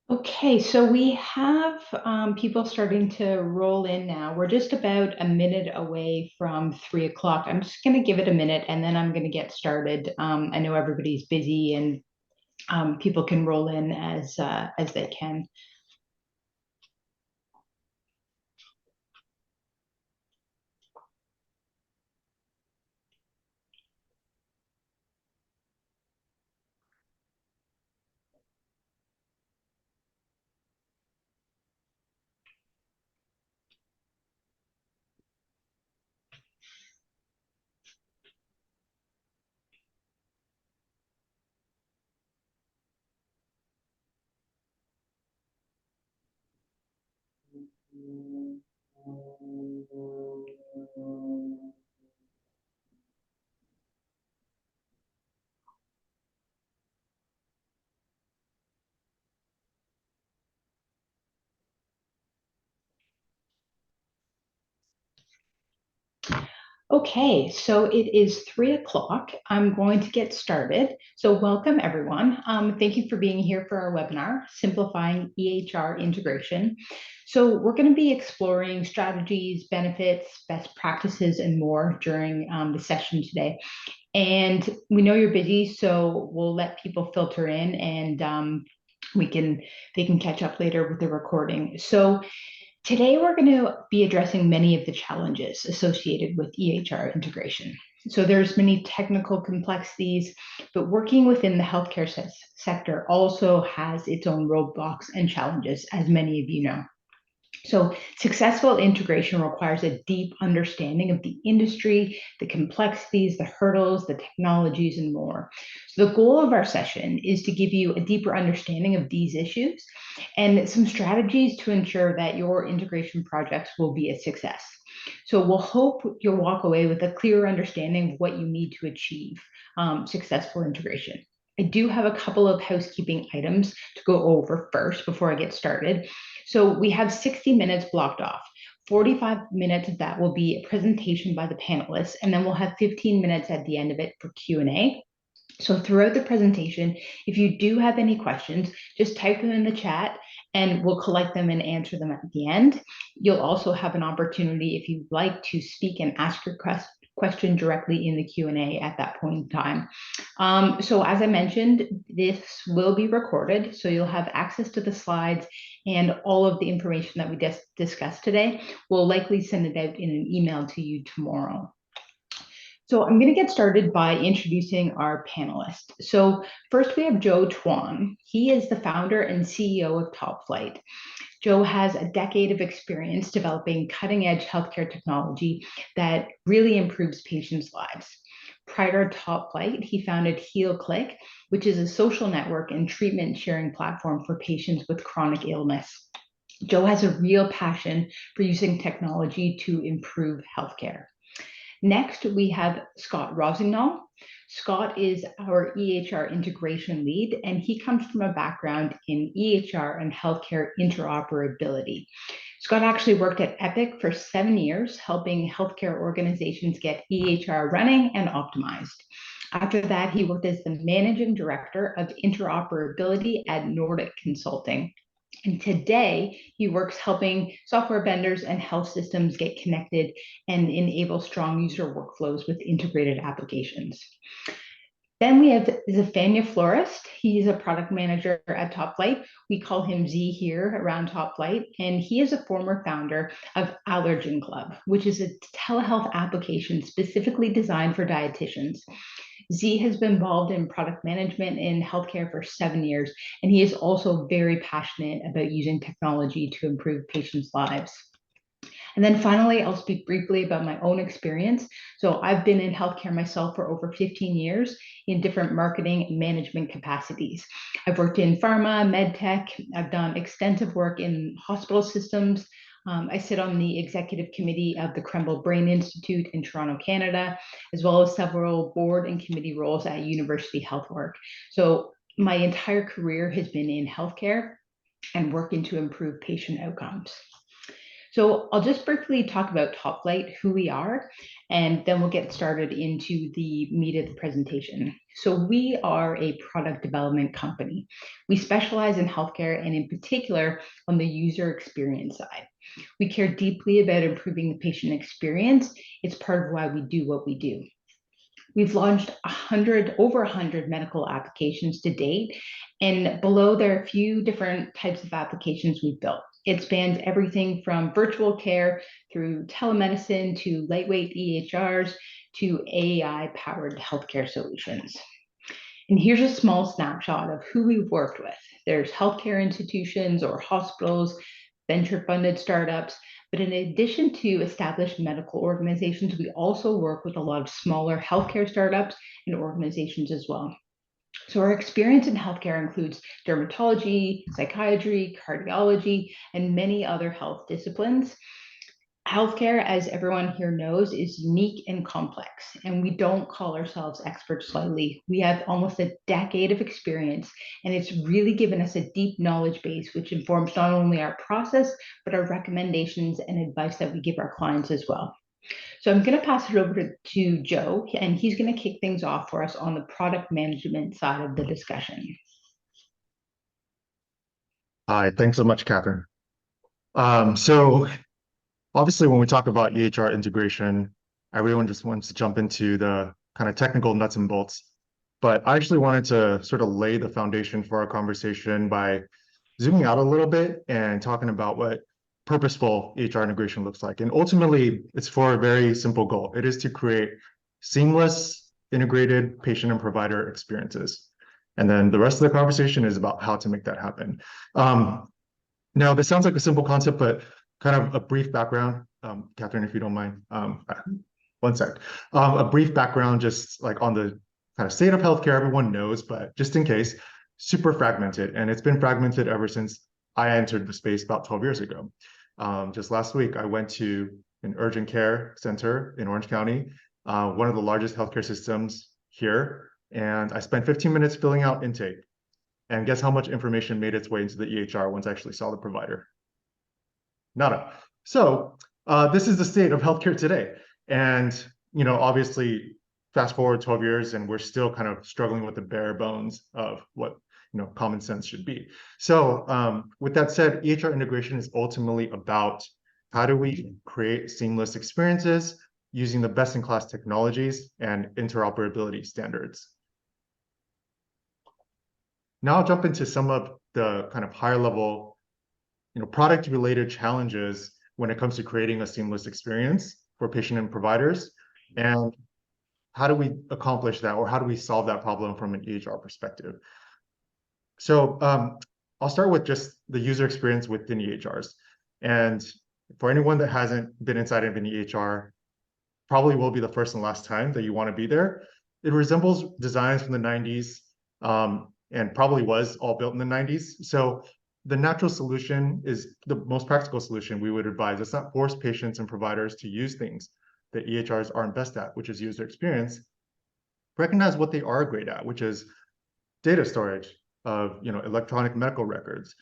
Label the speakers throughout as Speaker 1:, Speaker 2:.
Speaker 1: Okay, so we have people starting to roll in now. We're just about a minute away from 3 o'clock. I'm just going to give it a minute and then I'm going to get started. I know everybody's busy and people can roll in as they can. Okay, so it is 3 o'clock. I'm going to get started. So welcome everyone. Thank you for being here for our webinar, Simplifying EHR Integration. So we're going to be exploring strategies, benefits, best practices, and more during the session today. And we know you're busy, so we'll let people filter in and they can catch up later with the recording. So today, we're going to be addressing many of the challenges associated with EHR integration. So there's many technical complexities, but working within the healthcare sector also has its own roadblocks and challenges, as many of you know. So successful integration requires a deep understanding of the industry, the complexities, the hurdles, the technologies, and more. So the goal of our session is to give you a deeper understanding of these issues and some strategies to ensure that your integration projects will be a success. So we'll hope you'll walk away with a clearer understanding of what you need to achieve successful integration. I do have a couple of housekeeping items to go over first before I get started. So we have 60 minutes blocked off. 45 minutes of that will be a presentation by the panelists, and then we'll have 15 minutes at the end of it for Q&A. So throughout the presentation, if you do have any questions, just type them in the chat and we'll collect them and answer them at the end. You'll also have an opportunity if you'd like to speak and ask your question directly in the Q&A at that point in time. So as I mentioned, this will be recorded, so you'll have access to the slides and all of the information that we discussed today. We'll likely send it out in an email to you tomorrow. So I'm going to get started by introducing our panelists. So first we have Joe Tuan. He is the founder and CEO of TopFlight. Joe has a decade of experience developing cutting-edge healthcare technology that really improves patients' lives. Prior to TopFlight, he founded HealClick, which is a social network and treatment sharing platform for patients with chronic illness. Joe has a real passion for using technology to improve healthcare. Next, we have Scott Rosignol. Scott is our EHR integration lead, and he comes from a background in EHR and healthcare interoperability. Scott actually worked at Epic for 7 years, helping healthcare organizations get EHR running and optimized. After that, he worked as the managing director of interoperability at Nordic Consulting. And today, he works helping software vendors and health systems get connected and enable strong user workflows with integrated applications. Then we have Zephania Florist. He's a product manager at TopFlight. We call him Z here around TopFlight, and he is a former founder of Allergen Club, which is a telehealth application specifically designed for dietitians. Z has been involved in product management in healthcare for 7 years, and he is also very passionate about using technology to improve patients' lives. And then finally, I'll speak briefly about my own experience. So I've been in healthcare myself for over 15 years in different marketing and management capacities. I've worked in pharma, med tech. I've done extensive work in hospital systems. I sit on the executive committee of the Krembil Brain Institute in Toronto, Canada, as well as several board and committee roles at University Health Work. So my entire career has been in healthcare and working to improve patient outcomes. So I'll just briefly talk about Topflight, who we are, and then we'll get started into the meat of the presentation. So we are a product development company. We specialize in healthcare and in particular on the user experience side. We care deeply about improving the patient experience. It's part of why we do what we do. We've launched over 100 medical applications to date, and below there are a few different types of applications we've built. It spans everything from virtual care through telemedicine to lightweight EHRs to AI-powered healthcare solutions. And here's a small snapshot of who we've worked with. There's healthcare institutions or hospitals, venture-funded startups, but in addition to established medical organizations, we also work with a lot of smaller healthcare startups and organizations as well. So our experience in healthcare includes dermatology, psychiatry, cardiology, and many other health disciplines. Healthcare, as everyone here knows, is unique and complex, and we don't call ourselves experts lightly. We have almost a decade of experience, and it's really given us a deep knowledge base, which informs not only our process, but our recommendations and advice that we give our clients as well. So I'm going to pass it over to Joe, and he's going to kick things off for us on the product management side of the discussion.
Speaker 2: Hi, thanks so much, Catherine. So obviously, when we talk about EHR integration, everyone just wants to jump into the kind of technical nuts and bolts. But I actually wanted to sort of lay the foundation for our conversation by zooming out a little bit and talking about what purposeful EHR integration looks like. And ultimately, it's for a very simple goal. It is to create seamless, integrated patient and provider experiences. And then the rest of the conversation is about how to make that happen. Now, this sounds like a simple concept, but kind of a brief background, Catherine, if you don't mind. One sec. A brief background just like on the kind of state of healthcare, everyone knows, but just in case, super fragmented. And it's been fragmented ever since I entered the space about 12 years ago. Just last week, I went to an urgent care center in Orange County, one of the largest healthcare systems here. And I spent 15 minutes filling out intake. And guess how much information made its way into the EHR once I actually saw the provider? Nada. So this is the state of healthcare today. And, obviously, fast forward 12 years and we're still kind of struggling with the bare bones of what, common sense should be. So with that said, EHR integration is ultimately about how do we create seamless experiences using the best-in-class technologies and interoperability standards. Now I'll jump into some of the kind of higher level, product-related challenges when it comes to creating a seamless experience for patient and providers, and how do we accomplish that, or how do we solve that problem from an EHR perspective? So I'll start with just the user experience within EHRs. And for anyone that hasn't been inside of an EHR, probably will be the first and last time that you want to be there. It resembles designs from the 90s, and probably was all built in the 90s. So the natural solution is the most practical solution we would advise. It's not force patients and providers to use things that EHRs aren't best at, which is user experience. Recognize what they are great at, which is data storage of electronic medical records,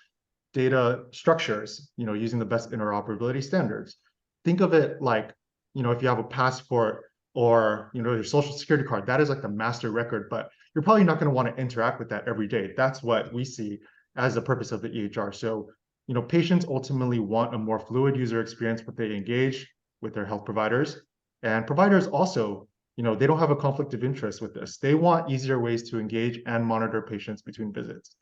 Speaker 2: data structures, using the best interoperability standards. Think of it like, if you have a passport or your social security card, that is like the master record, but you're probably not going to want to interact with that every day. That's what we see as the purpose of the EHR. So, patients ultimately want a more fluid user experience when they engage with their health providers. And providers also, they don't have a conflict of interest with this. They want easier ways to engage and monitor patients between visits.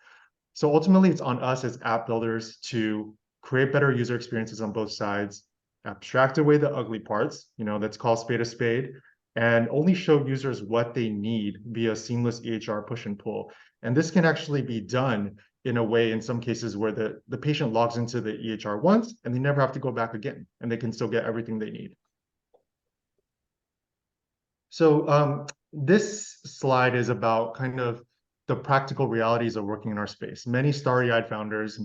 Speaker 2: So ultimately, it's on us as app builders to create better user experiences on both sides, abstract away the ugly parts, let's call spade a spade, and only show users what they need via seamless EHR push and pull. And this can actually be done in a way, in some cases, where the patient logs into the EHR once and they never have to go back again, and they can still get everything they need. So this slide is about kind of the practical realities of working in our space. Many starry-eyed founders,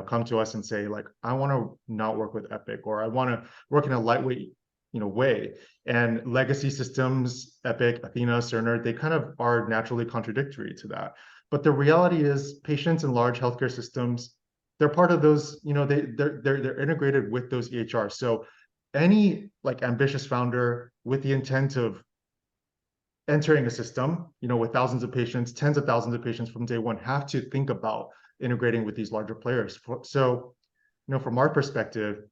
Speaker 2: come to us and say, like, I want to not work with Epic, or I want to work in a lightweight, way. And legacy systems, Epic, Athena, Cerner, they kind of are naturally contradictory to that. But the reality is, patients in large healthcare systems, they're part of those, they're integrated with those EHRs. So any like ambitious founder with the intent of entering a system, with thousands of patients, tens of thousands of patients from day one, have to think about integrating with these larger players. So, from our perspective,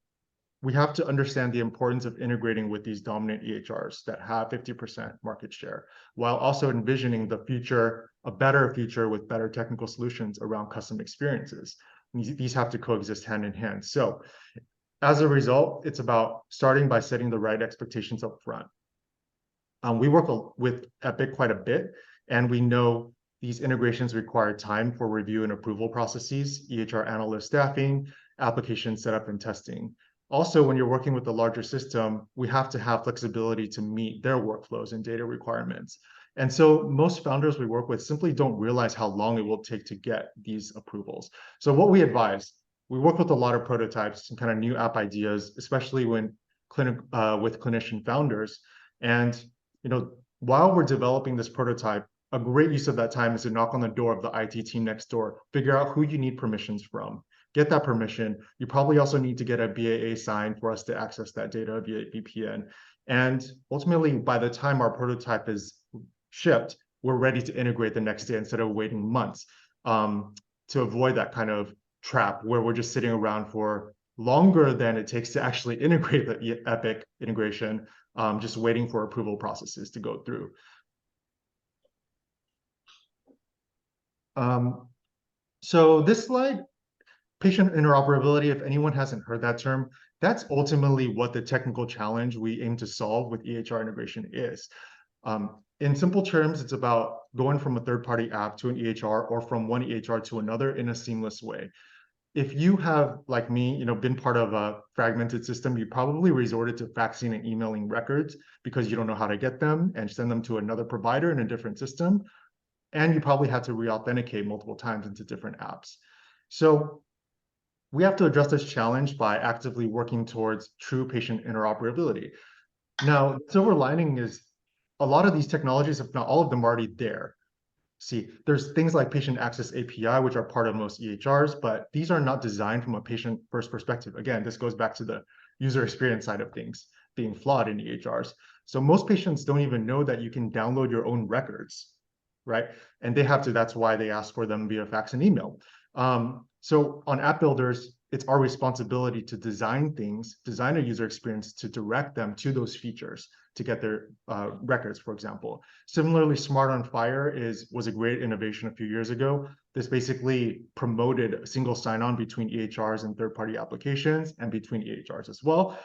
Speaker 2: we have to understand the importance of integrating with these dominant EHRs that have 50% market share, while also envisioning the future, a better future with better technical solutions around custom experiences. These have to coexist hand in hand. So as a result, it's about starting by setting the right expectations up front. We work with Epic quite a bit, and we know these integrations require time for review and approval processes, EHR analyst staffing, application setup and testing. Also, when you're working with a larger system, we have to have flexibility to meet their workflows and data requirements. And so most founders we work with simply don't realize how long it will take to get these approvals. So what we advise, we work with a lot of prototypes and kind of new app ideas, especially with clinician founders. And while we're developing this prototype, a great use of that time is to knock on the door of the IT team next door, figure out who you need permissions from, get that permission. You probably also need to get a BAA signed for us to access that data via VPN. And ultimately, by the time our prototype is shipped, we're ready to integrate the next day instead of waiting months, to avoid that kind of trap where we're just sitting around for longer than it takes to actually integrate the Epic integration, just waiting for approval processes to go through. So this slide, patient interoperability, if anyone hasn't heard that term, that's ultimately what the technical challenge we aim to solve with EHR integration is. In simple terms, it's about going from a third-party app to an EHR or from one EHR to another in a seamless way. If you have, like me, been part of a fragmented system, you probably resorted to faxing and emailing records because you don't know how to get them and send them to another provider in a different system. And you probably had to re-authenticate multiple times into different apps. So we have to address this challenge by actively working towards true patient interoperability. Now, silver lining is a lot of these technologies, if not all of them, are already there. See, there's things like patient access API, which are part of most EHRs, but these are not designed from a patient-first perspective. Again, this goes back to the user experience side of things being flawed in EHRs. So most patients don't even know that you can download your own records, right? And they have to, that's why they ask for them via fax and email. So on app builders, it's our responsibility to design a user experience to direct them to those features to get their records, for example. Similarly, Smart on Fire was a great innovation a few years ago. This basically promoted a single sign-on between EHRs and third-party applications and between EHRs as well.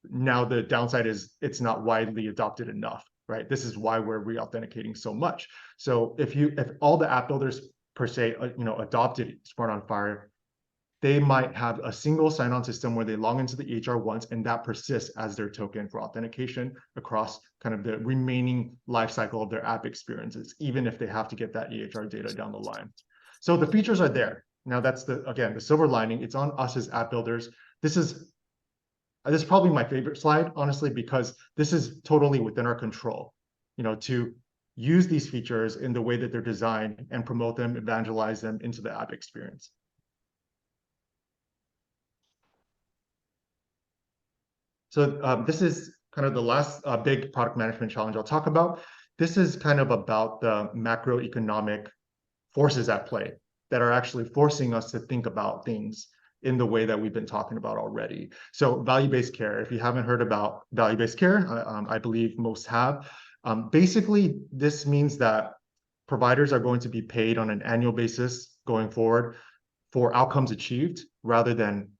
Speaker 2: Now, the downside is it's not widely adopted enough, right? This is why we're re-authenticating so much. So if all the app builders per se, adopted Smart on Fire, they might have a single sign-on system where they log into the EHR once, and that persists as their token for authentication across kind of the remaining life cycle of their app experiences, even if they have to get that EHR data down the line. So the features are there. Now that's the silver lining. It's on us as app builders. This is probably my favorite slide, honestly, because this is totally within our control, to use these features in the way that they're designed and promote them, evangelize them into the app experience. So this is kind of the last big product management challenge I'll talk about. This is kind of about the macroeconomic forces at play that are actually forcing us to think about things in the way that we've been talking about already. So value-based care, if you haven't heard about value-based care, I believe most have. Basically, this means that providers are going to be paid on an annual basis going forward for outcomes achieved rather than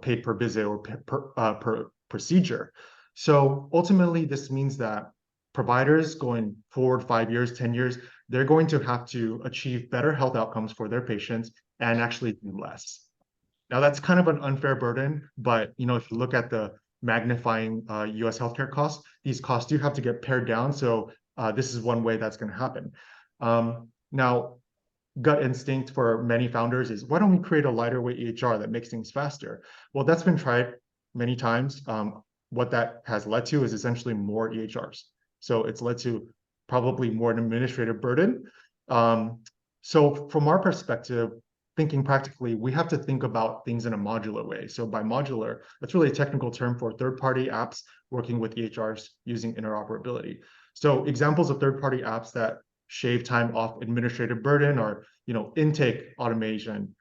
Speaker 2: paid per visit or per procedure. So ultimately, this means that providers going forward 5 years, 10 years, they're going to have to achieve better health outcomes for their patients and actually do less. Now, that's kind of an unfair burden, but if you look at the magnifying US healthcare costs, these costs do have to get pared down. So this is one way that's going to happen. Now, gut instinct for many founders is, why don't we create a lighter weight EHR that makes things faster? Well, that's been tried many times. What that has led to is essentially more EHRs. So it's led to probably more an administrative burden. So from our perspective, thinking practically, we have to think about things in a modular way. So by modular, that's really a technical term for third-party apps working with EHRs using interoperability. So examples of third-party apps that shave time off administrative burden or, intake automation,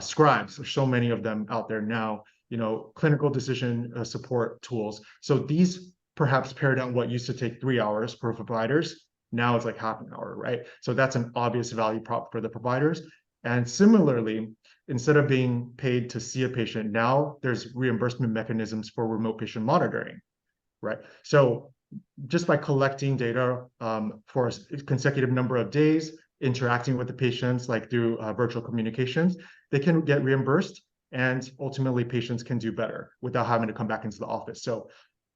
Speaker 2: scribes. There's so many of them out there now. Clinical decision support tools. So these perhaps pare down what used to take 3 hours for providers. Now it's like half an hour, right? So that's an obvious value prop for the providers. And similarly, instead of being paid to see a patient, now there's reimbursement mechanisms for remote patient monitoring, right? So just by collecting data for a consecutive number of days, interacting with the patients like through virtual communications, they can get reimbursed, and ultimately patients can do better without having to come back into the office. So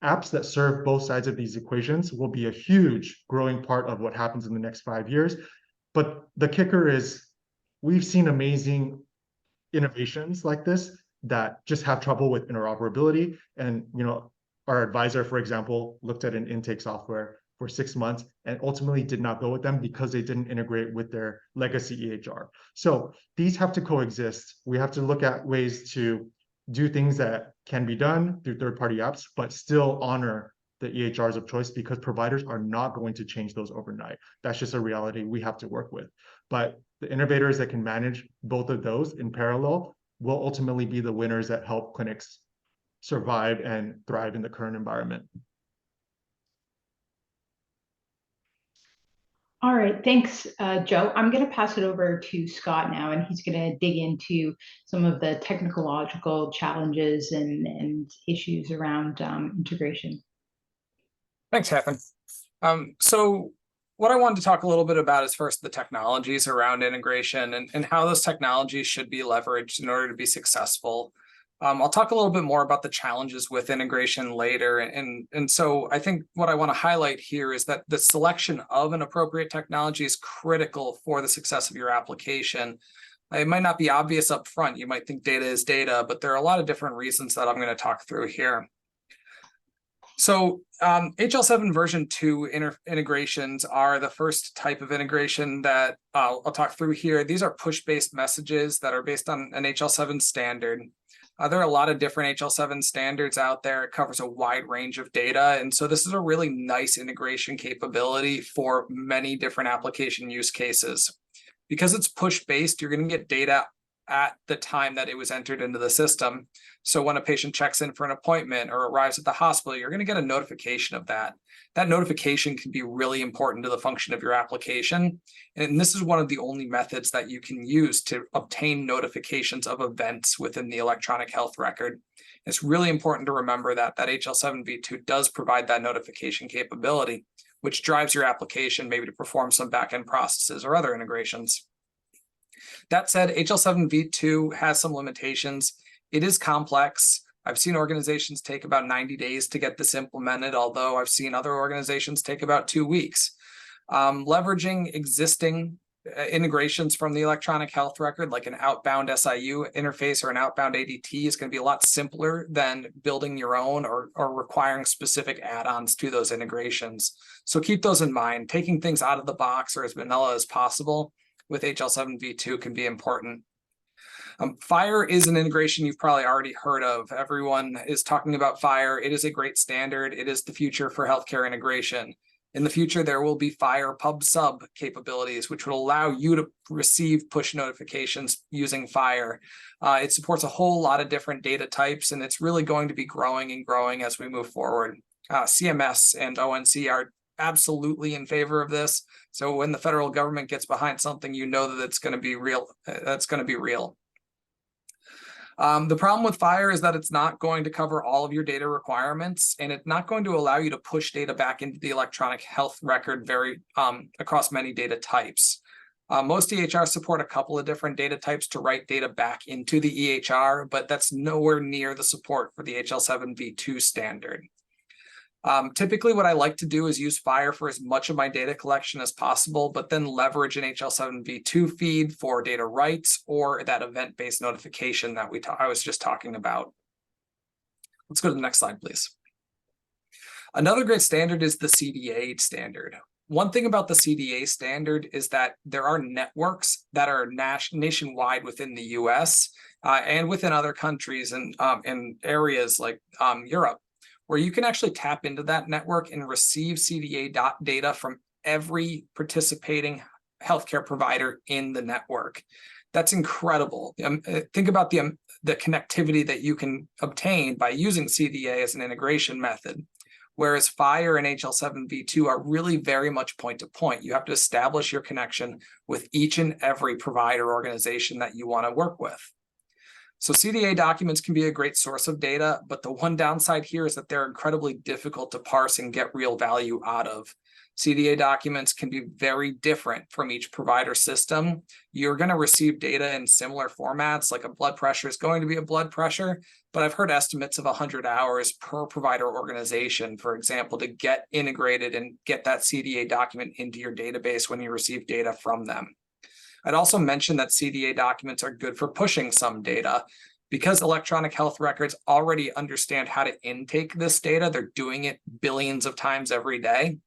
Speaker 2: apps that serve both sides of these equations will be a huge growing part of what happens in the next 5 years. But the kicker is we've seen amazing innovations like this that just have trouble with interoperability. And our advisor, for example, looked at an intake software for 6 months and ultimately did not go with them because they didn't integrate with their legacy EHR. So these have to coexist. We have to look at ways to do things that can be done through third-party apps, but still honor the EHRs of choice, because providers are not going to change those overnight. That's just a reality we have to work with. But the innovators that can manage both of those in parallel will ultimately be the winners that help clinics survive and thrive in the current environment.
Speaker 1: All right, thanks, Joe. I'm going to pass it over to Scott now, and he's going to dig into some of the technological challenges and issues around integration.
Speaker 3: Thanks, Catherine. So what I wanted to talk a little bit about is first the technologies around integration and how those technologies should be leveraged in order to be successful. I'll talk a little bit more about the challenges with integration later. And so I think what I want to highlight here is that the selection of an appropriate technology is critical for the success of your application. It might not be obvious up front. You might think data is data, but there are a lot of different reasons that I'm going to talk through here. So HL7 version 2 integrations are the first type of integration that I'll talk through here. These are push-based messages that are based on an HL7 standard. There are a lot of different HL7 standards out there. It covers a wide range of data. And so this is a really nice integration capability for many different application use cases. Because it's push-based, you're going to get data at the time that it was entered into the system. So when a patient checks in for an appointment or arrives at the hospital, you're going to get a notification of that. That notification can be really important to the function of your application. And this is one of the only methods that you can use to obtain notifications of events within the electronic health record. It's really important to remember that HL7 v2 does provide that notification capability, which drives your application maybe to perform some backend processes or other integrations. That said, HL7 v2 has some limitations. It is complex. I've seen organizations take about 90 days to get this implemented, although I've seen other organizations take about 2 weeks. Leveraging existing integrations from the electronic health record, like an outbound SIU interface or an outbound ADT, is going to be a lot simpler than building your own or requiring specific add-ons to those integrations. So keep those in mind. Taking things out of the box or as vanilla as possible with HL7 v2 can be important. FHIR is an integration you've probably already heard of. Everyone is talking about FHIR. It is a great standard. It is the future for healthcare integration. In the future, there will be FHIR pub/sub capabilities, which will allow you to receive push notifications using FHIR. It supports a whole lot of different data types, and it's really going to be growing and growing as we move forward. CMS and ONC are absolutely in favor of this. So when the federal government gets behind something, you know that it's going to be real. That's going to be real. The problem with FHIR is that it's not going to cover all of your data requirements, and it's not going to allow you to push data back into the electronic health record across many data types. Most EHRs support a couple of different data types to write data back into the EHR, but that's nowhere near the support for the HL7 v2 standard. Typically, what I like to do is use FHIR for as much of my data collection as possible, but then leverage an HL7 v2 feed for data writes or that event-based notification that I was just talking about. Let's go to the next slide, please. Another great standard is the CDA standard. One thing about the CDA standard is that there are networks that are nationwide within the US and within other countries and in areas like Europe, where you can actually tap into that network and receive CDA data from every participating healthcare provider in the network. That's incredible. Think about the connectivity that you can obtain by using CDA as an integration method. Whereas FHIR and HL7V2 are really very much point-to-point. You have to establish your connection with each and every provider organization that you want to work with. So CDA documents can be a great source of data, but the one downside here is that they're incredibly difficult to parse and get real value out of. CDA documents can be very different from each provider system. You're going to receive data in similar formats, like a blood pressure is going to be a blood pressure, but I've heard estimates of 100 hours per provider organization, for example, to get integrated and get that CDA document into your database when you receive data from them. I'd also mention that CDA documents are good for pushing some data. Because electronic health records already understand how to intake this data, they're doing it billions of times every day.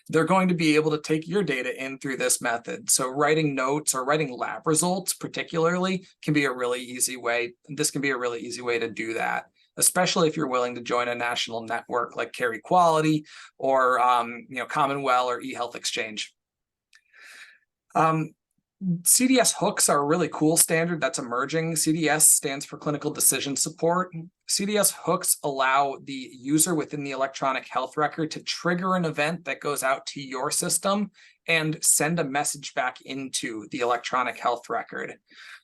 Speaker 3: They're going to be able to take your data in through this method. So writing notes or writing lab results particularly can be a really easy way. This can be a really easy way to do that, especially if you're willing to join a national network like Care Equality or Commonwealth or eHealth Exchange. CDS hooks are a really cool standard that's emerging. CDS stands for Clinical Decision Support. CDS hooks allow the user within the electronic health record to trigger an event that goes out to your system and send a message back into the electronic health record.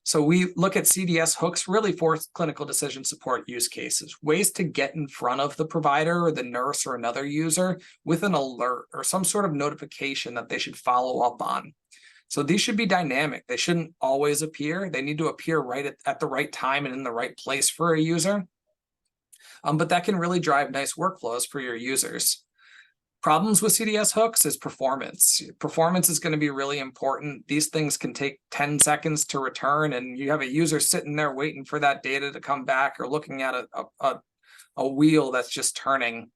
Speaker 3: So we look at CDS hooks really for clinical decision support use cases, ways to get in front of the provider or the nurse or another user with an alert or some sort of notification that they should follow up on. So these should be dynamic. They shouldn't always appear. They need to appear right at the right time and in the right place for a user. But that can really drive nice workflows for your users. Problems with CDS hooks is performance. Performance is going to be really important. These things can take 10 seconds to return, and you have a user sitting there waiting for that data to come back or looking at a wheel that's just turning.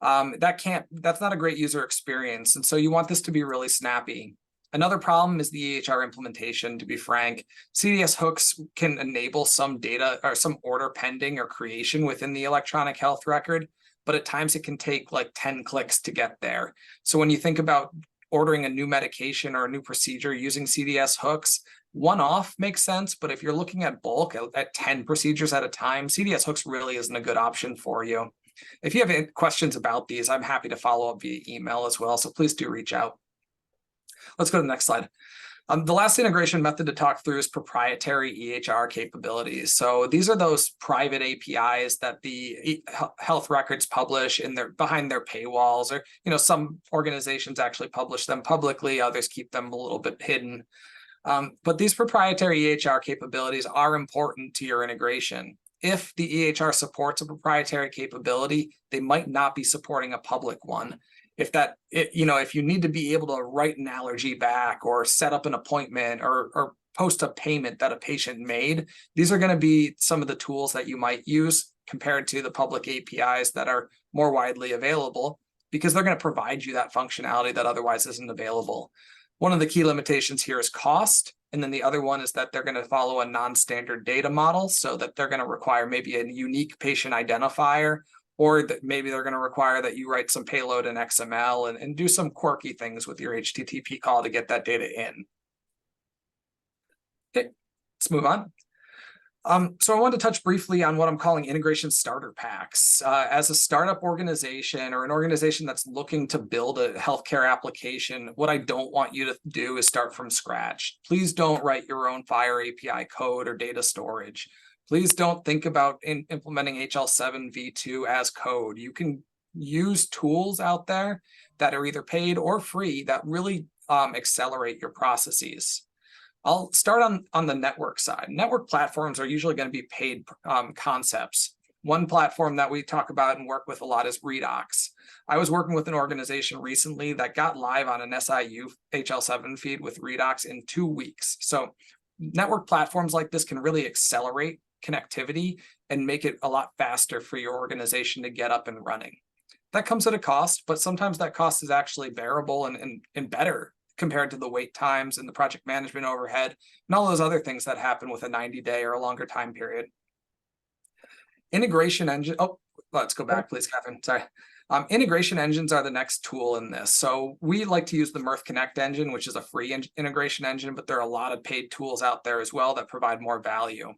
Speaker 3: That's not a great user experience. And so you want this to be really snappy. Another problem is the EHR implementation, to be frank. CDS hooks can enable some data or some order pending or creation within the electronic health record, but at times it can take like 10 clicks to get there. So when you think about ordering a new medication or a new procedure using CDS hooks, one-off makes sense, but if you're looking at bulk at 10 procedures at a time, CDS hooks really isn't a good option for you. If you have any questions about these, I'm happy to follow up via email as well, so please do reach out. Let's go to the next slide. The last integration method to talk through is proprietary EHR capabilities. So these are those private APIs that the health records publish behind their paywalls, or some organizations actually publish them publicly, others keep them a little bit hidden. But these proprietary EHR capabilities are important to your integration. If the EHR supports a proprietary capability, they might not be supporting a public one. If you need to be able to write an allergy back or set up an appointment or post a payment that a patient made, these are going to be some of the tools that you might use compared to the public APIs that are more widely available, because they're going to provide you that functionality that otherwise isn't available. One of the key limitations here is cost. And then the other one is that they're going to follow a non-standard data model, so that they're going to require maybe a unique patient identifier, or that maybe they're going to require that you write some payload in XML and do some quirky things with your HTTP call to get that data in. Okay, let's move on. So I want to touch briefly on what I'm calling integration starter packs. As a startup organization or an organization that's looking to build a healthcare application, what I don't want you to do is start from scratch. Please don't write your own FHIR API code or data storage. Please don't think about implementing HL7V2 as code. You can use tools out there that are either paid or free that really accelerate your processes. I'll start on the network side. Network platforms are usually going to be paid concepts. One platform that we talk about and work with a lot is Redox. I was working with an organization recently that got live on an SIU HL7 feed with Redox in 2 weeks. So network platforms like this can really accelerate connectivity and make it a lot faster for your organization to get up and running. That comes at a cost, but sometimes that cost is actually bearable and better compared to the wait times and the project management overhead and all those other things that happen with a 90-day or a longer time period. Integration engine. Oh, let's go back, please, Catherine. Sorry. Integration engines are the next tool in this. So we like to use the Mirth Connect engine, which is a free integration engine, but there are a lot of paid tools out there as well that provide more value.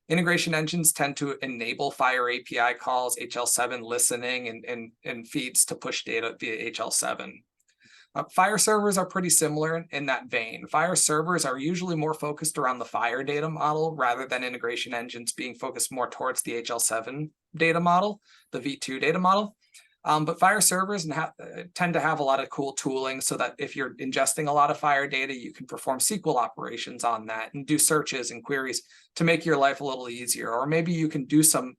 Speaker 3: Integration engines tend to enable FHIR API calls, HL7 listening, and feeds to push data via HL7. FHIR servers are pretty similar in that vein. FHIR servers are usually more focused around the FHIR data model rather than integration engines being focused more towards the HL7 data model, the V2 data model. But FHIR servers tend to have a lot of cool tooling so that if you're ingesting a lot of FHIR data, you can perform SQL operations on that and do searches and queries to make your life a little easier. Or maybe you can do some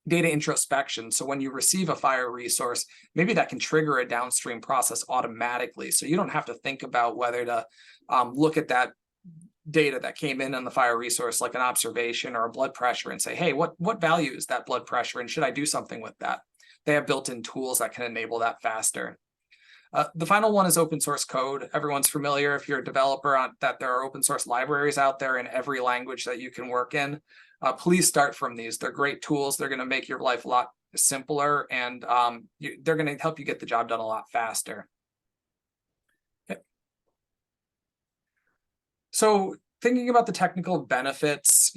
Speaker 3: data introspection. So when you receive a FHIR resource, maybe that can trigger a downstream process automatically. So you don't have to think about whether to look at that data that came in on the FHIR resource, like an observation or a blood pressure, and say, hey, what value is that blood pressure? And should I do something with that? They have built-in tools that can enable that faster. The final one is open source code. Everyone's familiar, if you're a developer, that there are open source libraries out there in every language that you can work in. Please start from these. They're great tools. They're going to make your life a lot simpler, and they're going to help you get the job done a lot faster. Okay. So thinking about the technical benefits,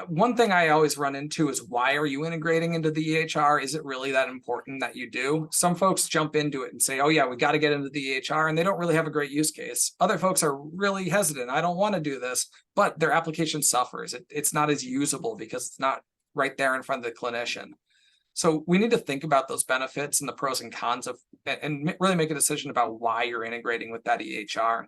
Speaker 3: one thing I always run into is, why are you integrating into the EHR? Is it really that important that you do? Some folks jump into it and say, oh yeah, we got to get into the EHR, and they don't really have a great use case. Other folks are really hesitant. I don't want to do this, but their application suffers. It's not as usable because it's not right there in front of the clinician. So we need to think about those benefits and the pros and cons of, and really make a decision about why you're integrating with that EHR.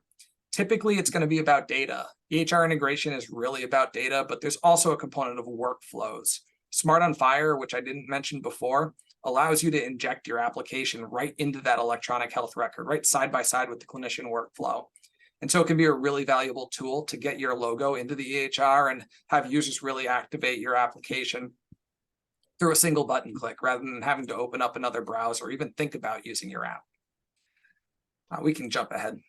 Speaker 3: Typically, it's going to be about data. EHR integration is really about data, but there's also a component of workflows. Smart on FHIR, which I didn't mention before, allows you to inject your application right into that electronic health record, right side by side with the clinician workflow. And so it can be a really valuable tool to get your logo into the EHR and have users really activate your application through a single button click rather than having to open up another browser or even think about using your app. We can jump ahead.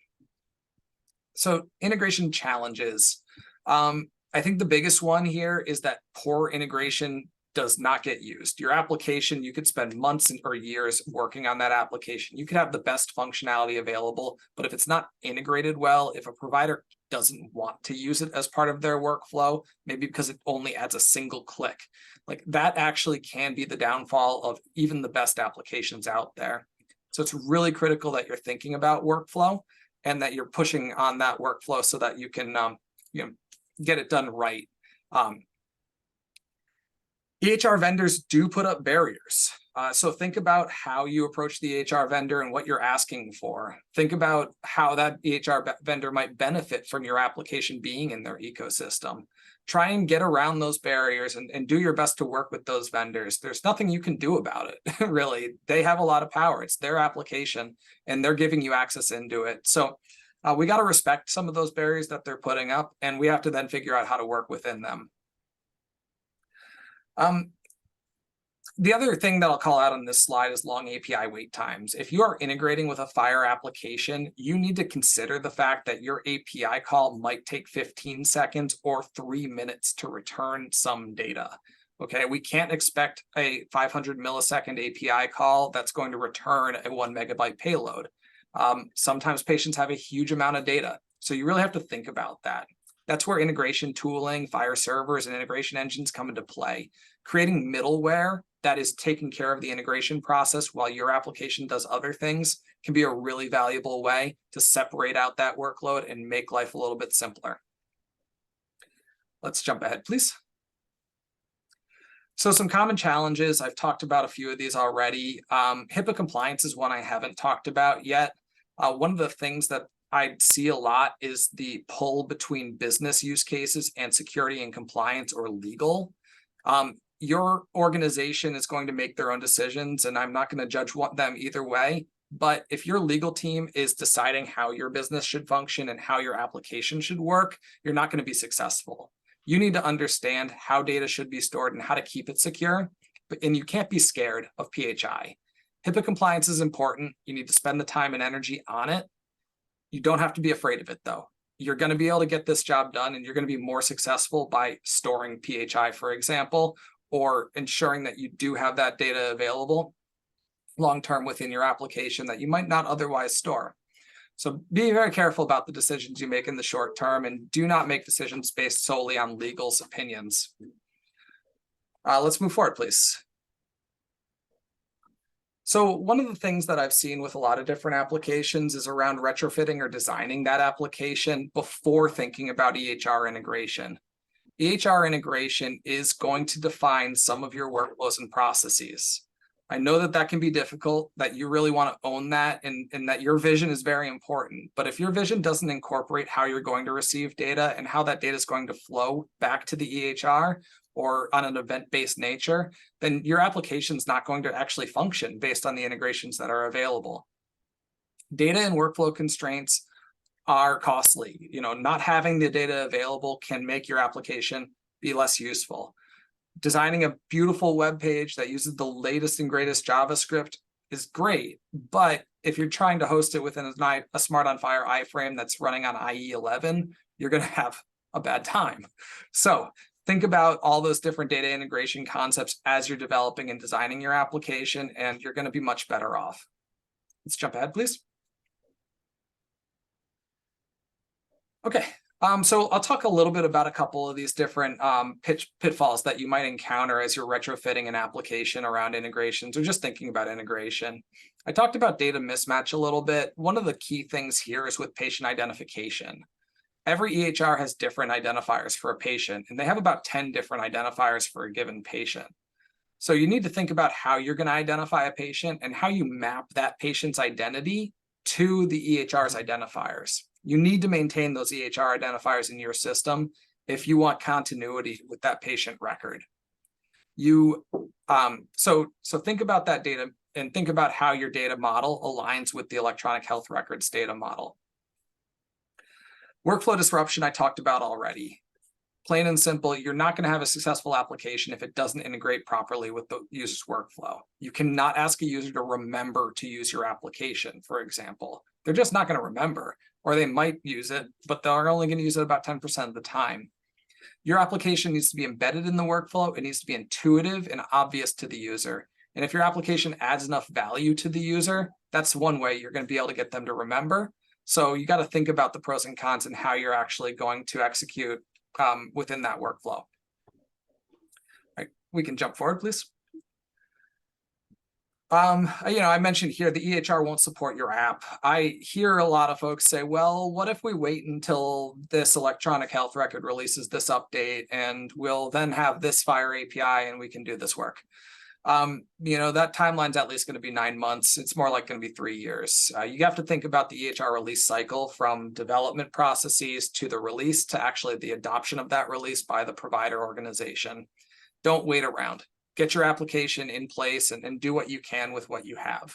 Speaker 3: So integration challenges. I think the biggest one here is that poor integration does not get used. Your application, you could spend months or years working on that application. You could have the best functionality available, but if it's not integrated well, if a provider doesn't want to use it as part of their workflow, maybe because it only adds a single click, like that actually can be the downfall of even the best applications out there. So it's really critical that you're thinking about workflow and that you're pushing on that workflow so that you can get it done right. EHR vendors do put up barriers. So think about how you approach the EHR vendor and what you're asking for. Think about how that EHR vendor might benefit from your application being in their ecosystem. Try and get around those barriers and do your best to work with those vendors. There's nothing you can do about it, really. They have a lot of power. It's their application, and they're giving you access into it. So we got to respect some of those barriers that they're putting up, and we have to then figure out how to work within them. The other thing that I'll call out on this slide is long API wait times. If you are integrating with a FHIR application, you need to consider the fact that your API call might take 15 seconds or 3 minutes to return some data. Okay, we can't expect a 500 millisecond API call that's going to return a 1 megabyte payload. Sometimes patients have a huge amount of data, so you really have to think about that. That's where integration tooling, FHIR servers, and integration engines come into play. Creating middleware that is taking care of the integration process while your application does other things can be a really valuable way to separate out that workload and make life a little bit simpler. Let's jump ahead, please. So some common challenges, I've talked about a few of these already. HIPAA compliance is one I haven't talked about yet. One of the things that I see a lot is the pull between business use cases and security and compliance or legal. Your organization is going to make their own decisions, and I'm not going to judge them either way. But if your legal team is deciding how your business should function and how your application should work, you're not going to be successful. You need to understand how data should be stored and how to keep it secure. and you can't be scared of PHI. HIPAA compliance is important. You need to spend the time and energy on it. You don't have to be afraid of it, though. You're going to be able to get this job done, and you're going to be more successful by storing PHI, for example, or ensuring that you do have that data available long-term within your application that you might not otherwise store. So be very careful about the decisions you make in the short term, and do not make decisions based solely on legal's opinions. Let's move forward, please. So one of the things that I've seen with a lot of different applications is around retrofitting or designing that application before thinking about EHR integration. EHR integration is going to define some of your workflows and processes. I know that that can be difficult, that you really want to own that, and that your vision is very important. But if your vision doesn't incorporate how you're going to receive data and how that data is going to flow back to the EHR or on an event-based nature, then your application is not going to actually function based on the integrations that are available. Data and workflow constraints are costly. Not having the data available can make your application be less useful. Designing a beautiful web page that uses the latest and greatest JavaScript is great, but if you're trying to host it within a smart on fire iframe that's running on IE 11, you're going to have a bad time. So think about all those different data integration concepts as you're developing and designing your application, and you're going to be much better off. Let's jump ahead, please. Okay. So I'll talk a little bit about a couple of these different pitfalls that you might encounter as you're retrofitting an application around integrations or just thinking about integration. I talked about data mismatch a little bit. One of the key things here is with patient identification. Every EHR has different identifiers for a patient, and they have about 10 different identifiers for a given patient. So you need to think about how you're going to identify a patient and how you map that patient's identity to the EHR's identifiers. You need to maintain those EHR identifiers in your system if you want continuity with that patient record. So think about that data and think about how your data model aligns with the electronic health records data model. Workflow disruption I talked about already. Plain and simple, you're not going to have a successful application if it doesn't integrate properly with the user's workflow. You cannot ask a user to remember to use your application, for example. They're just not going to remember, or they might use it, but they're only going to use it about 10% of the time. Your application needs to be embedded in the workflow. It needs to be intuitive and obvious to the user. And if your application adds enough value to the user, that's one way you're going to be able to get them to remember. So you got to think about the pros and cons and how you're actually going to execute within that workflow. All right, we can jump forward, please. I mentioned here the EHR won't support your app. I hear a lot of folks say, well, what if we wait until this electronic health record releases this update and we'll then have this Fire API and we can do this work? That timeline's at least going to be 9 months. It's more like going to be 3 years. You have to think about the EHR release cycle from development processes to the release to actually the adoption of that release by the provider organization. Don't wait around. Get your application in place and do what you can with what you have.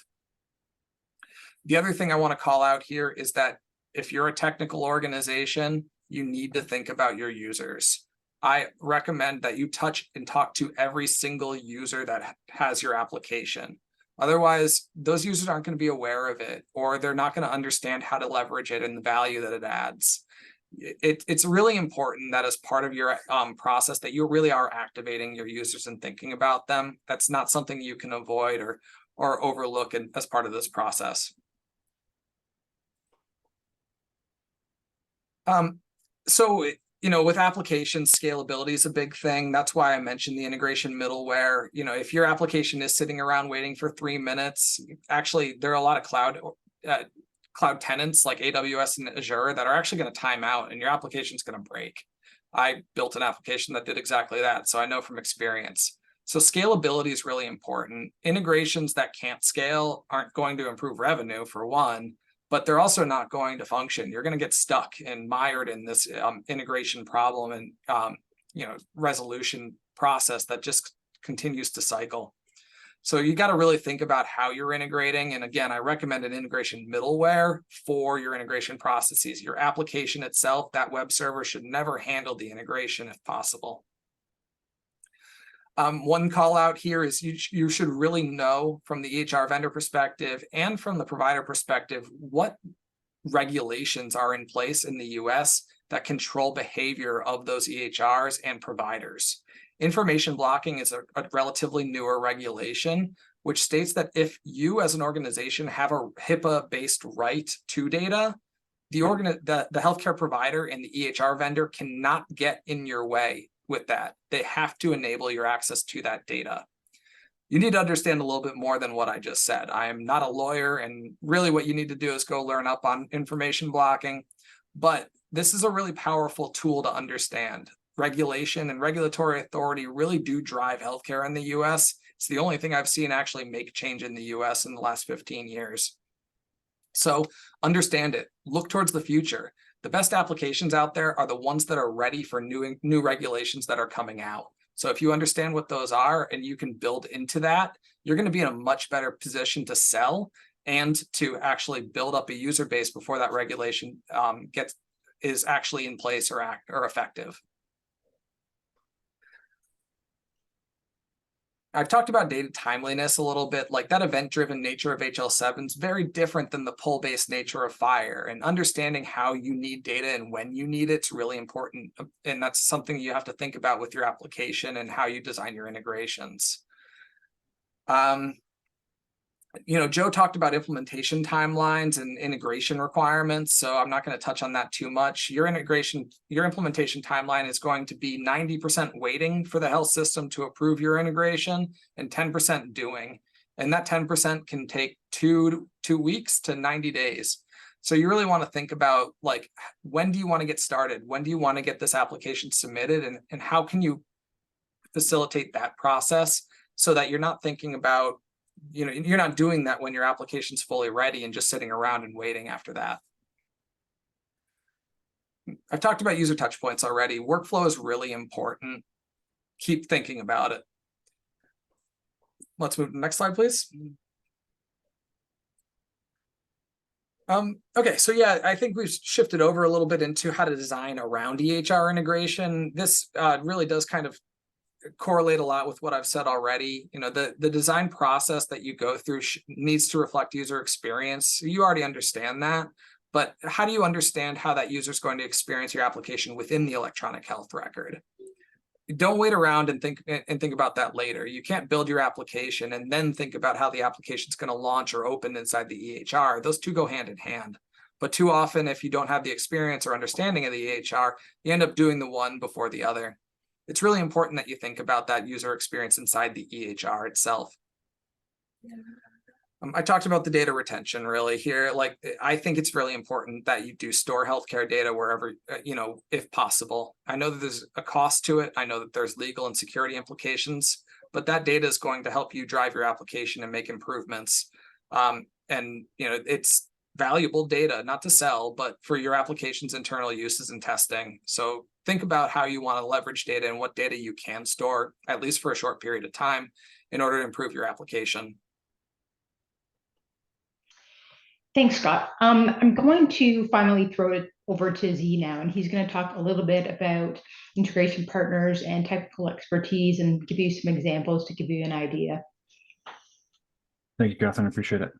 Speaker 3: The other thing I want to call out here is that if you're a technical organization, you need to think about your users. I recommend that you touch and talk to every single user that has your application. Otherwise, those users aren't going to be aware of it, or they're not going to understand how to leverage it and the value that it adds. It's really important that as part of your process that you really are activating your users and thinking about them. That's not something you can avoid or overlook as part of this process. With application, scalability is a big thing. That's why I mentioned the integration middleware. If your application is sitting around waiting for 3 minutes, actually, there are a lot of cloud tenants like AWS and Azure that are actually going to time out and your application is going to break. I built an application that did exactly that, so I know from experience. So scalability is really important. Integrations that can't scale aren't going to improve revenue, for one, but they're also not going to function. You're going to get stuck and mired in this integration problem and resolution process that just continues to cycle. So you got to really think about how you're integrating. And again, I recommend an integration middleware for your integration processes. Your application itself, that web server should never handle the integration if possible. One call out here is you should really know from the EHR vendor perspective and from the provider perspective what regulations are in place in the US that control behavior of those EHRs and providers. Information blocking is a relatively newer regulation, which states that if you as an organization have a HIPAA-based right to data, the healthcare provider and the EHR vendor cannot get in your way with that. They have to enable your access to that data. You need to understand a little bit more than what I just said. I am not a lawyer, and really what you need to do is go learn up on information blocking. But this is a really powerful tool to understand. Regulation and regulatory authority really do drive healthcare in the US. It's the only thing I've seen actually make change in the US in the last 15 years. So understand it, look towards the future. The best applications out there are the ones that are ready for new regulations that are coming out. So if you understand what those are and you can build into that, you're going to be in a much better position to sell and to actually build up a user base before that regulation is actually in place or effective. I've talked about data timeliness a little bit. Like, that event-driven nature of HL7 is very different than the pull-based nature of FHIR, and understanding how you need data and when you need it's really important. And that's something you have to think about with your application and how you design your integrations. Joe talked about implementation timelines and integration requirements, so I'm not going to touch on that too much. Your implementation timeline is going to be 90% waiting for the health system to approve your integration and 10% doing. And that 10% can take two weeks to 90 days. So you really want to think about, like, when do you want to get started? When do you want to get this application submitted? And how can you facilitate that process so that you're not thinking about, you're not doing that when your application's fully ready and just sitting around and waiting after that. I've talked about user touch points already. Workflow is really important. Keep thinking about it. Let's move to the next slide, please. Okay, so yeah, I think we've shifted over a little bit into how to design around EHR integration. This really does kind of correlate a lot with what I've said already. The design process that you go through needs to reflect user experience. You already understand that, but how do you understand how that user is going to experience your application within the electronic health record? Don't wait around and think about that later. You can't build your application and then think about how the application is going to launch or open inside the EHR. Those two go hand in hand. But too often, if you don't have the experience or understanding of the EHR, you end up doing the one before the other. It's really important that you think about that user experience inside the EHR itself. I talked about the data retention really here. Like, I think it's really important that you do store healthcare data wherever, if possible. I know that there's a cost to it. I know that there's legal and security implications, but that data is going to help you drive your application and make improvements. It's valuable data, not to sell, but for your application's internal uses and testing. So think about how you want to leverage data and what data you can store, at least for a short period of time, in order to improve your application.
Speaker 1: Thanks, Scott. I'm going to finally throw it over to Z now, and he's going to talk a little bit about integration partners and technical expertise and give you some examples to give you an idea.
Speaker 4: Thank you, Catherine. I appreciate it.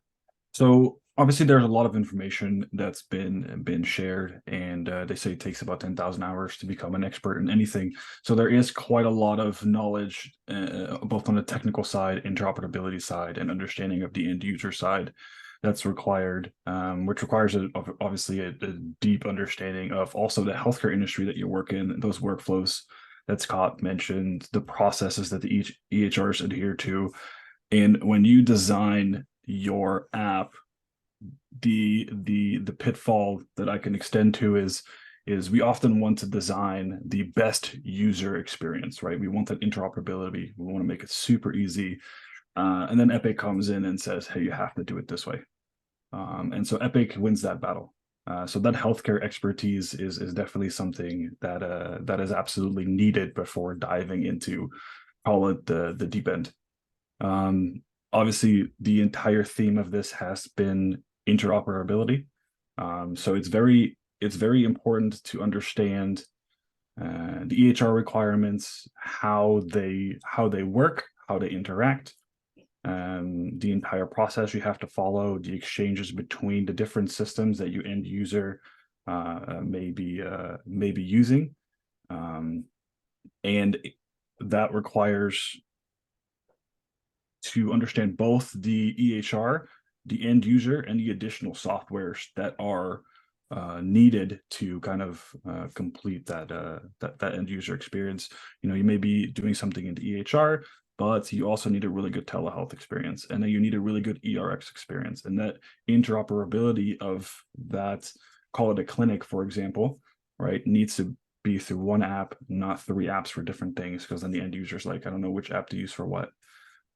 Speaker 4: So obviously there's a lot of information that's been shared, and they say it takes about 10,000 hours to become an expert in anything. So there is quite a lot of knowledge, both on the technical side, interoperability side, and understanding of the end user side that's required, which requires obviously a deep understanding of also the healthcare industry that you work in, those workflows that Scott mentioned, the processes that the EHRs adhere to. And when you design your app, the pitfall that I can extend to is we often want to design the best user experience, right? We want that interoperability. We want to make it super easy. And then Epic comes in and says, hey, you have to do it this way. And so Epic wins that battle. So that healthcare expertise is definitely something that is absolutely needed before diving into, call it the deep end. Obviously, the entire theme of this has been interoperability. So it's very important to understand the EHR requirements, how they work, how they interact, the entire process you have to follow, the exchanges between the different systems that you end user may be using, and that requires to understand both the EHR, the end user, and the additional softwares that are needed to kind of complete that end user experience. You know, you may be doing something in the EHR, but you also need a really good telehealth experience, and then you need a really good ERX experience, and that interoperability of that, call it a clinic, for example, right, needs to be through one app, not 3 apps for different things, because then the end user's like, I don't know which app to use for what.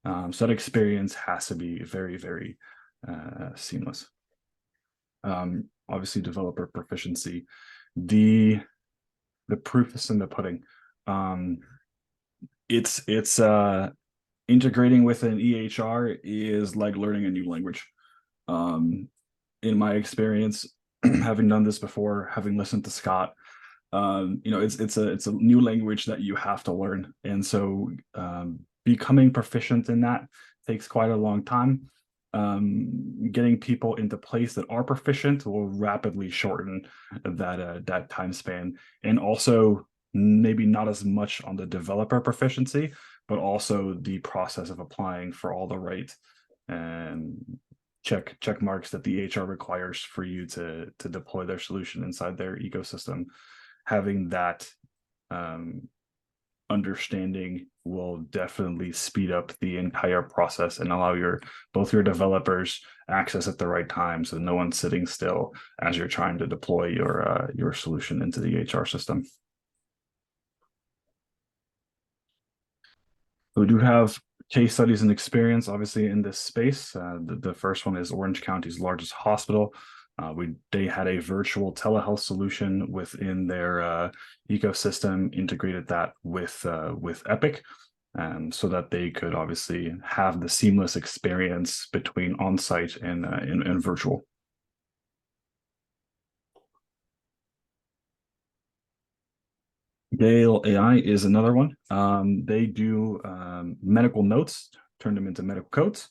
Speaker 4: So that experience has to be very, very seamless. Obviously, developer proficiency. The proof is in the pudding. It's integrating with an EHR is like learning a new language. In my experience, having done this before, having listened to Scott, you know, it's a new language that you have to learn, and so becoming proficient in that takes quite a long time. Getting people into place that are proficient will rapidly shorten that time span, and also maybe not as much on the developer proficiency, but also the process of applying for all the right check marks that the EHR requires for you to deploy their solution inside their ecosystem. Having that understanding will definitely speed up the entire process and allow both your developers access at the right time, so no one's sitting still as you're trying to deploy your solution into the EHR system. We do have case studies and experience, obviously, in this space. The first one is Orange County's largest hospital. They had a virtual telehealth solution within their ecosystem, integrated that with Epic, so that they could obviously have the seamless experience between on-site and virtual. Gale AI is another one. They do medical notes, turn them into medical codes.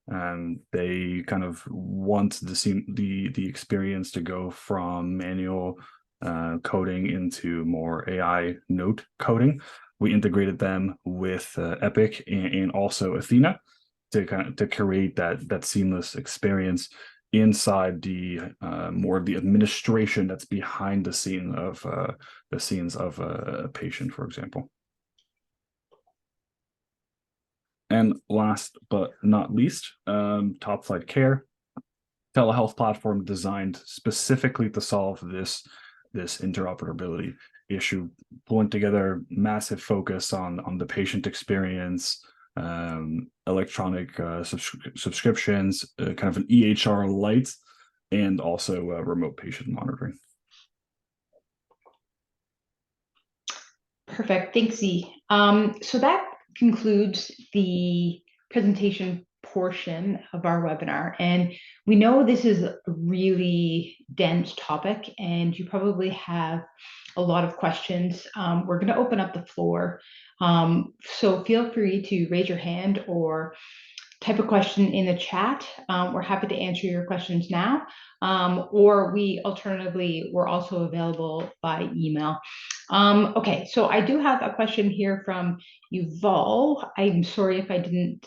Speaker 4: They kind of want the experience to go from manual coding into more AI note coding. We integrated them with Epic and also Athena to create that seamless experience inside the more of the administration that's behind the scenes of a patient, for example. And last but not least, Top Flight Care, telehealth platform designed specifically to solve this interoperability issue, pulling together massive focus on the patient experience, electronic subscriptions, kind of an EHR light, and also remote patient monitoring.
Speaker 1: Perfect. Thanks, Z. So that concludes the presentation portion of our webinar. And we know this is a really dense topic, and you probably have a lot of questions. We're going to open up the floor. So feel free to raise your hand or type a question in the chat. We're happy to answer your questions now, or alternatively, we're also available by email. Okay, so I do have a question here from Yuval. I'm sorry if I didn't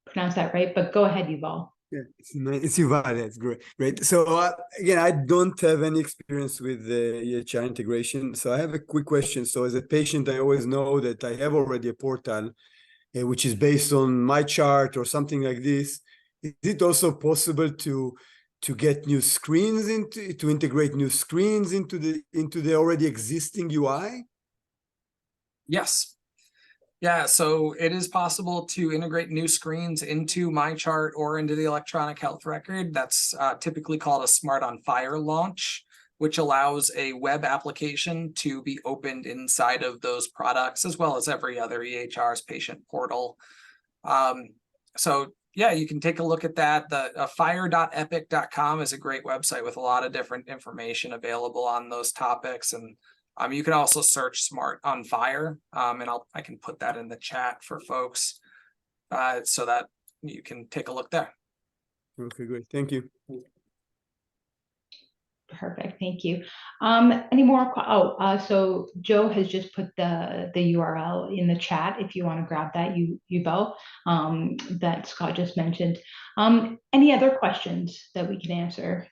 Speaker 1: pronounce that right, but go ahead, Yuval.
Speaker 5: Yeah, it's Yuval. That's great. So again, I don't have any experience with the EHR integration. So I have a quick question. So as a patient, I always know that I have already a portal which is based on my chart or something like this. Is it also possible to get new screens to integrate new screens into the already existing UI?
Speaker 3: Yes. Yeah, so it is possible to integrate new screens into MyChart or into the electronic health record. That's typically called a Smart on Fire launch, which allows a web application to be opened inside of those products, as well as every other EHR's patient portal. So yeah, you can take a look at that. The fire.epic.com is a great website with a lot of different information available on those topics. And You can also search Smart on Fire, and I can put that in the chat for folks so that you can take a look there.
Speaker 5: Okay, great. Thank you.
Speaker 1: Perfect, thank you. Any more? So Joe has just put the URL in the chat. If you want to grab that, Yuval, that Scott just mentioned. Any other questions that we can answer?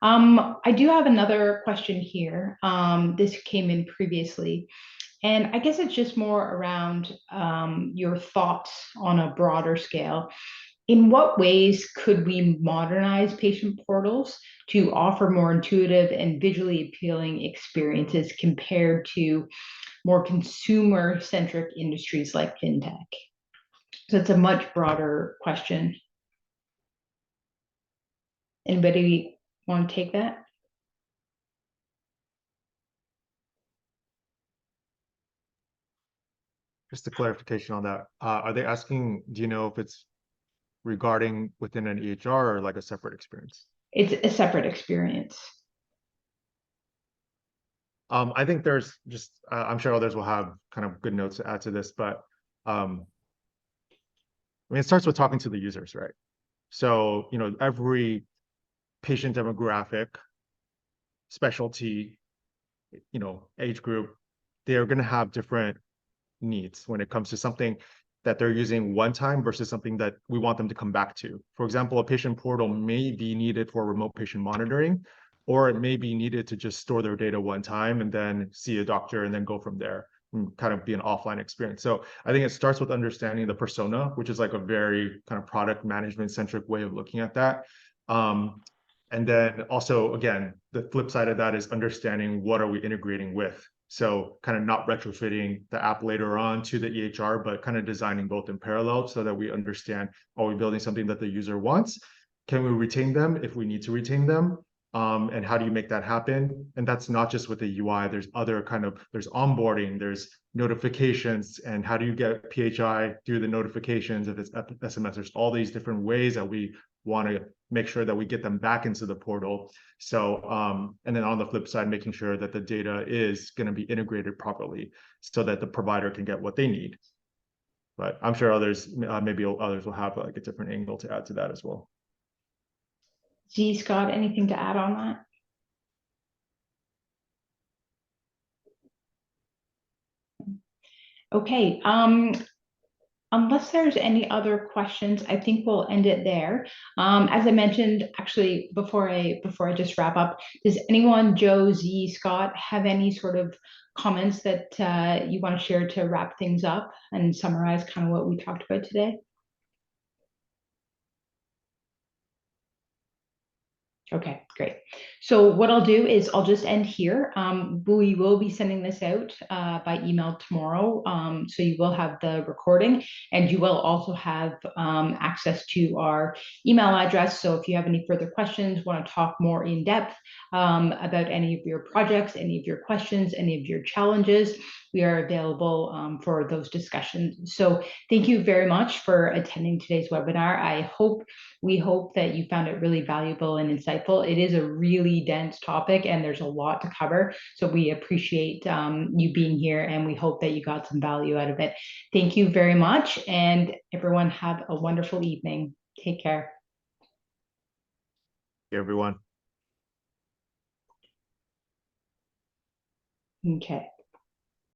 Speaker 1: I do have another question here. This came in previously, and I guess it's just more around your thoughts on a broader scale. In what ways could we modernize patient portals to offer more intuitive and visually appealing experiences compared to more consumer-centric industries like fintech? So it's a much broader question. Anybody want to take that?
Speaker 2: Just a clarification on that. Are they asking, do you know if it's regarding within an EHR or like a separate experience?
Speaker 1: It's a separate experience.
Speaker 2: I think there's just, I'm sure others will have kind of good notes to add to this, but I mean, it starts with talking to the users, right? So, every patient demographic, specialty, age group, they're going to have different needs when it comes to something that they're using one time versus something that we want them to come back to. For example, a patient portal may be needed for remote patient monitoring, or it may be needed to just store their data one time and then see a doctor and then go from there and kind of be an offline experience. So I think it starts with understanding the persona, which is like a very kind of product management centric way of looking at that. And then also, again, the flip side of that is understanding what are we integrating with. So kind of not retrofitting the app later on to the EHR, but kind of designing both in parallel so that we understand, are we building something that the user wants? Can we retain them if we need to retain them? And how do you make that happen? And that's not just with the UI, there's other there's onboarding, there's notifications, and how do you get PHI through the notifications if it's SMS? There's all these different ways that we want to make sure that we get them back into the portal. So, and then on the flip side, making sure that the data is going to be integrated properly so that the provider can get what they need. But I'm sure others, maybe others will have like a different angle to add to that as well.
Speaker 1: Scott, anything to add on that? Okay, unless there's any other questions, I think we'll end it there. As I mentioned, actually, before I just wrap up, does anyone, Joe, Z, Scott, have any sort of comments that you want to share to wrap things up and summarize kind of what we talked about today? Okay, great. So what I'll do is I'll just end here. We will be sending this out by email tomorrow. So you will have the recording and you will also have access to our email address. So if you have any further questions, want to talk more in depth about any of your projects, any of your questions, any of your challenges, we are available for those discussions. So thank you very much for attending today's webinar. We hope that you found it really valuable and insightful. It is a really dense topic and there's a lot to cover. So we appreciate you being here and we hope that you got some value out of it. Thank you very much. And everyone have a wonderful evening. Take care.
Speaker 2: Hey, everyone.
Speaker 1: Okay.